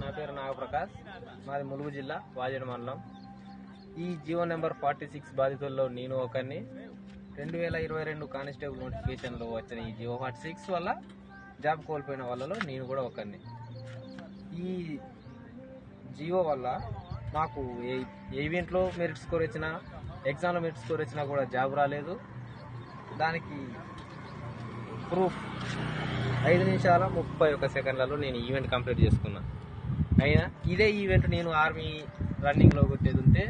నా పేరు నాగప్రకాష్, మాది ములుగు జిల్లా వాజేడు మండలం. ఈ జీవో నెంబర్ 46 బాధితుల్లో నేను ఒకరిని. 2022 కానిస్టేబుల్ నోటిఫికేషన్లో వచ్చిన ఈ జీవో 46 వల్ల జాబ్ కోల్పోయిన వాళ్ళలో నేను కూడా ఒకరిని. ఈ జీవో వల్ల మాకు ఏ ఈవెంట్లో మెరిట్ స్కోర్ వచ్చినా, ఎగ్జామ్లో మెరిట్ స్కోర్ వచ్చినా కూడా జాబ్ రాలేదు. దానికి ప్రూఫ్ 5 నిమిషాల 31 సెకండ్లలో నేను ఈవెంట్ కంప్లీట్ చేసుకున్నా. అయినా ఇదే ఈవెంట్ నేను ఆర్మీ రన్నింగ్లో కొట్టేది ఉంటే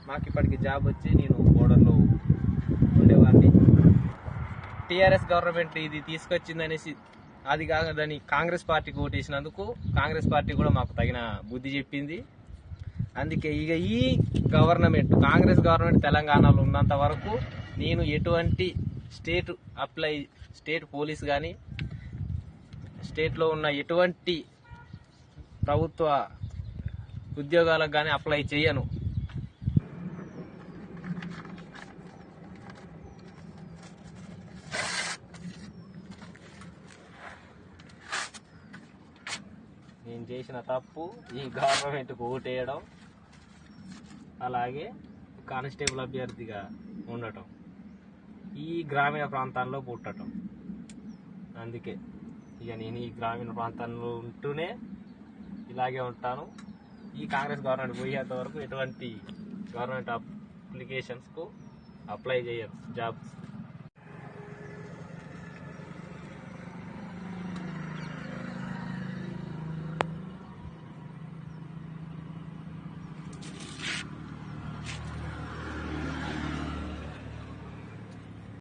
మాకు ఇప్పటికి జాబ్ వచ్చి నేను బోర్డర్లో ఉండేవాడిని. టీఆర్ఎస్ గవర్నమెంట్ ఇది తీసుకొచ్చిందనేసి అది కాదని కాంగ్రెస్ పార్టీకి ఓటేసినందుకు కాంగ్రెస్ పార్టీ కూడా మాకు తగిన బుద్ధి చెప్పింది. అందుకే ఇక ఈ గవర్నమెంట్, కాంగ్రెస్ గవర్నమెంట్ తెలంగాణలో ఉన్నంత వరకు నేను ఎటువంటి స్టేట్ పోలీస్ కానీ, స్టేట్లో ఉన్న ఎటువంటి ప్రభుత్వ ఉద్యోగాలకు కానీ అప్లై చేయను. నేను చేసిన తప్పు ఈ గవర్నమెంట్కు ఓటేయడం, అలాగే కానిస్టేబుల్ అభ్యర్థిగా ఉండటం, ఈ గ్రామీణ ప్రాంతాల్లో పుట్టడం. అందుకే ఇక నేను ఈ గ్రామీణ ప్రాంతాల్లో ఉంటూనే ఇలాగే ఉంటాను. ఈ కాంగ్రెస్ గవర్నమెంట్ పోయేంత వరకు ఎటువంటి గవర్నమెంట్ అప్లికేషన్స్కు అప్లై చేయను జాబ్స్.